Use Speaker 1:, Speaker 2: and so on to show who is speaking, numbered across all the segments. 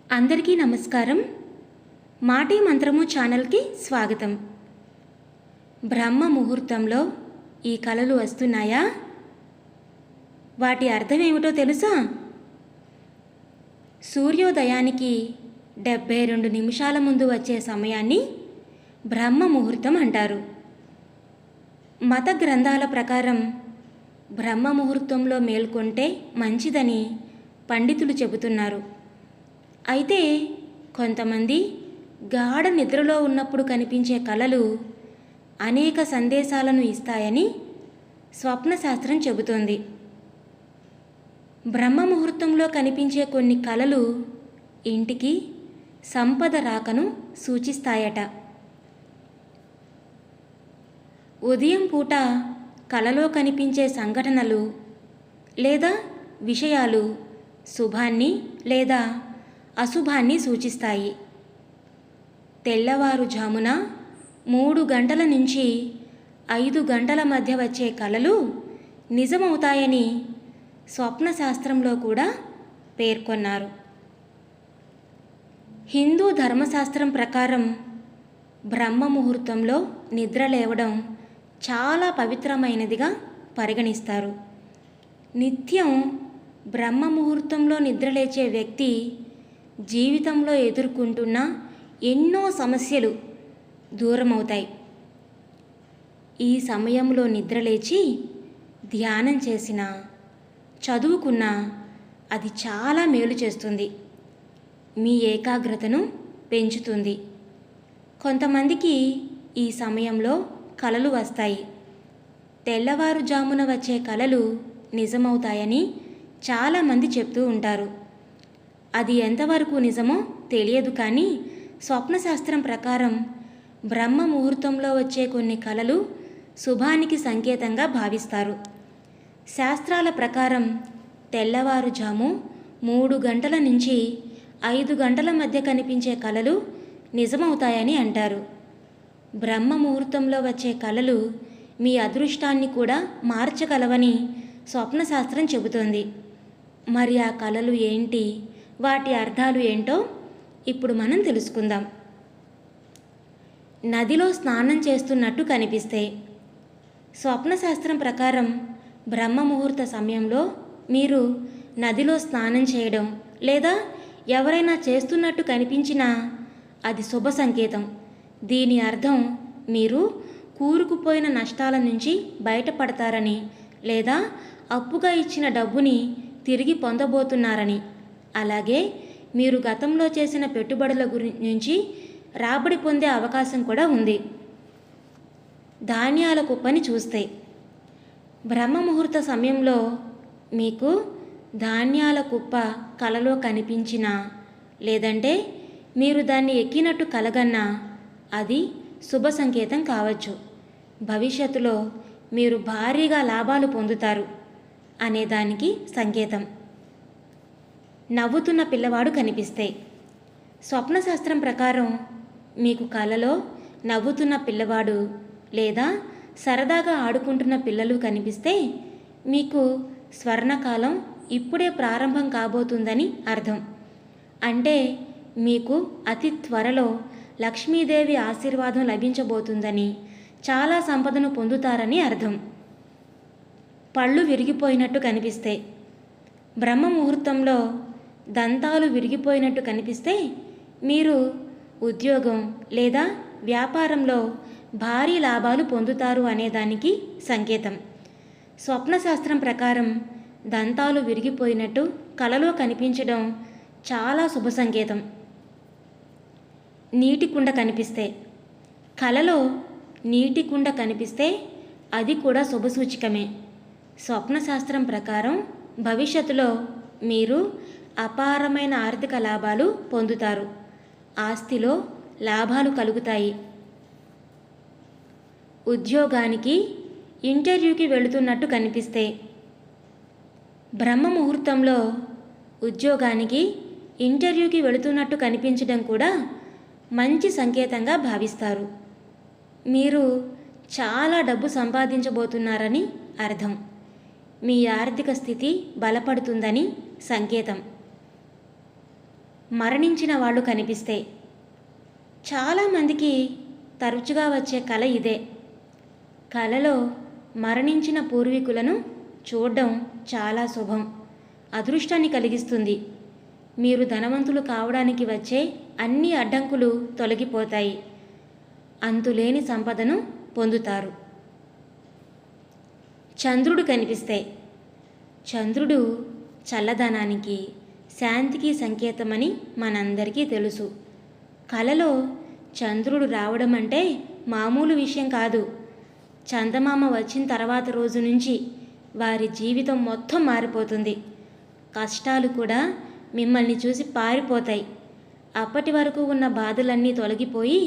Speaker 1: అందరికీ నమస్కారం. మాటీ మంత్రము ఛానల్కి స్వాగతం. బ్రహ్మ ముహూర్తంలో ఈ కలలు వస్తున్నాయా? వాటి అర్థం ఏమిటో తెలుసా? సూర్యోదయానికి 72 నిమిషాల ముందు వచ్చే సమయాన్ని బ్రహ్మ ముహూర్తం అంటారు. మత గ్రంథాల ప్రకారం బ్రహ్మ ముహూర్తంలో మేల్కొంటే మంచిదని పండితులు చెబుతున్నారు. అయితే కొంతమంది గాఢ నిద్రలో ఉన్నప్పుడు కనిపించే కలలు అనేక సందేశాలను ఇస్తాయని స్వప్నశాస్త్రం చెబుతోంది. బ్రహ్మ ముహూర్తంలో కనిపించే కొన్ని కలలు ఇంటికి సంపద రాకను సూచిస్తాయట. ఉదయం పూట కలలో కనిపించే సంఘటనలు లేదా విషయాలు శుభాన్ని లేదా అశుభాన్ని సూచిస్తాయి. తెల్లవారుజామున 3 గంటల నుంచి 5 గంటల మధ్య వచ్చే కలలు నిజమవుతాయని స్వప్నశాస్త్రంలో కూడా పేర్కొన్నారు. హిందూ ధర్మశాస్త్రం ప్రకారం బ్రహ్మ ముహూర్తంలో నిద్ర లేవడం చాలా పవిత్రమైనదిగా పరిగణిస్తారు. నిత్యం బ్రహ్మ ముహూర్తంలో నిద్రలేచే వ్యక్తి జీవితంలో ఎదుర్కొంటున్న ఎన్నో సమస్యలు దూరమవుతాయి. ఈ సమయంలో నిద్రలేచి ధ్యానం చేసినా చదువుకున్నా అది చాలా మేలు చేస్తుంది. మీ ఏకాగ్రతను పెంచుతుంది. కొంతమందికి ఈ సమయంలో కలలు వస్తాయి. తెల్లవారుజామున వచ్చే కలలు నిజమవుతాయని చాలామంది చెప్తూ ఉంటారు. అది ఎంతవరకు నిజమో తెలియదు, కానీ స్వప్నశాస్త్రం ప్రకారం బ్రహ్మ ముహూర్తంలో వచ్చే కొన్ని కలలు శుభానికి సంకేతంగా భావిస్తారు. శాస్త్రాల ప్రకారం తెల్లవారుజాము 3 గంటల నుంచి 5 గంటల మధ్య కనిపించే కలలు నిజమవుతాయని అంటారు. బ్రహ్మ ముహూర్తంలో వచ్చే కలలు మీ అదృష్టాన్ని కూడా మార్చగలవని స్వప్నశాస్త్రం చెబుతోంది. మరి ఆ కలలు ఏంటి, వాటి అర్థాలు ఏంటో ఇప్పుడు మనం తెలుసుకుందాం. నదిలో స్నానం చేస్తున్నట్టు కనిపిస్తే స్వప్నశాస్త్రం ప్రకారం బ్రహ్మ ముహూర్త సమయంలో మీరు నదిలో స్నానం చేయడం లేదా ఎవరైనా చేస్తున్నట్టు కనిపించినా అది శుభ సంకేతం. దీని అర్థం మీరు కూరుకుపోయిన నష్టాల నుంచి బయటపడతారని లేదా అప్పుగా ఇచ్చిన డబ్బుని తిరిగి పొందబోతున్నారని, అలాగే మీరు గతంలో చేసిన పెట్టుబడుల నుంచి రాబడి పొందే అవకాశం కూడా ఉంది. ధాన్యాల కుప్పని చూస్తే బ్రహ్మ ముహూర్త సమయంలో మీకు ధాన్యాల కుప్ప కలలో కనిపించినా లేదంటే మీరు దాన్ని ఎక్కినట్టు కలగన్నా అది శుభ సంకేతం కావచ్చు. భవిష్యత్తులో మీరు భారీగా లాభాలు పొందుతారు అనేదానికి సంకేతం. నవ్వుతున్న పిల్లవాడు కనిపిస్తే స్వప్నశాస్త్రం ప్రకారం మీకు కలలో నవ్వుతున్న పిల్లవాడు లేదా సరదాగా ఆడుకుంటున్న పిల్లలు కనిపిస్తే మీకు స్వర్ణకాలం ఇప్పుడే ప్రారంభం కాబోతుందని అర్థం. అంటే మీకు అతి త్వరలో లక్ష్మీదేవి ఆశీర్వాదం లభించబోతుందని, చాలా సంపదను పొందుతారని అర్థం. పళ్ళు విరిగిపోయినట్టు కనిపిస్తే బ్రహ్మ ముహూర్తంలో దంతాలు విరిగిపోయినట్టు కనిపిస్తే మీరు ఉద్యోగం లేదా వ్యాపారంలో భారీ లాభాలు పొందుతారు అనేదానికి సంకేతం. స్వప్నశాస్త్రం ప్రకారం దంతాలు విరిగిపోయినట్టు కలలో కనిపించడం చాలా శుభ సంకేతం. నీటి కుండ కనిపిస్తే కలలో నీటి కుండ కనిపిస్తే అది కూడా శుభసూచికమే. స్వప్నశాస్త్రం ప్రకారం భవిష్యత్తులో మీరు అపారమైన ఆర్థిక లాభాలు పొందుతారు. ఆస్తిలో లాభాలు కలుగుతాయి. ఉద్యోగానికి ఇంటర్వ్యూకి వెళుతున్నట్టు కనిపిస్తే బ్రహ్మ ముహూర్తంలో ఉద్యోగానికి ఇంటర్వ్యూకి వెళుతున్నట్టు కనిపించడం కూడా మంచి సంకేతంగా భావిస్తారు. మీరు చాలా డబ్బు సంపాదించబోతున్నారని అర్థం. మీ ఆర్థిక స్థితి బలపడుతుందని సంకేతం. మరణించిన వాళ్ళు కనిపిస్తే. చాలామందికి తరచుగా వచ్చే కల ఇదే. కలలో మరణించిన పూర్వీకులను చూడడం చాలా శుభం, అదృష్టాన్ని కలిగిస్తుంది. మీరు ధనవంతులు కావడానికి వచ్చే అన్ని అడ్డంకులు తొలగిపోతాయి, అంతులేని సంపదను పొందుతారు. చంద్రుడు కనిపిస్తే. చంద్రుడు చల్లదనానికి, శాంతికి సంకేతమని మనందరికీ తెలుసు. కలలో చంద్రుడు రావడం అంటే మామూలు విషయం కాదు. చందమామ వచ్చిన తర్వాత రోజు నుంచి వారి జీవితం మొత్తం మారిపోతుంది. కష్టాలు కూడా మిమ్మల్ని చూసి పారిపోతాయి. అప్పటి వరకు ఉన్న బాధలన్నీ తొలగిపోయి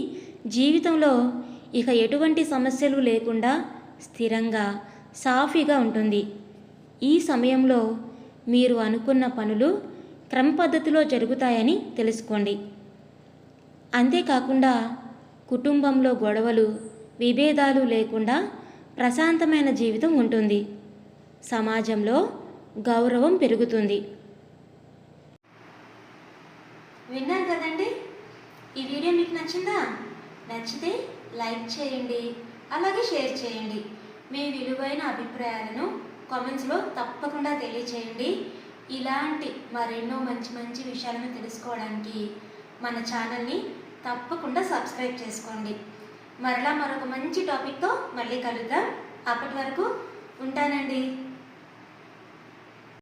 Speaker 1: జీవితంలో ఇక ఎటువంటి సమస్యలు లేకుండా స్థిరంగా, సాఫీగా ఉంటుంది. ఈ సమయంలో మీరు అనుకున్న పనులు క్రమపద్ధతిలో జరుగుతాయని తెలుసుకోండి. అంతేకాకుండా కుటుంబంలో గొడవలు, విభేదాలు లేకుండా ప్రశాంతమైన జీవితం ఉంటుంది. సమాజంలో గౌరవం పెరుగుతుంది. విన్నారు కదండి? ఈ వీడియో మీకు నచ్చిందా? నచ్చితే లైక్ చేయండి, అలాగే షేర్ చేయండి. మీ విలువైన అభిప్రాయాలను కామెంట్స్లో తప్పకుండా తెలియచేయండి. ఇలాంటి మరెన్నో మంచి మంచి విషయాలను తెలుసుకోవడానికి మన ఛానల్ని తప్పకుండా సబ్స్క్రైబ్ చేసుకోండి. మరలా మరొక మంచి టాపిక్తో మళ్ళీ కలుద్దాం. అప్పటి వరకు ఉంటానండి.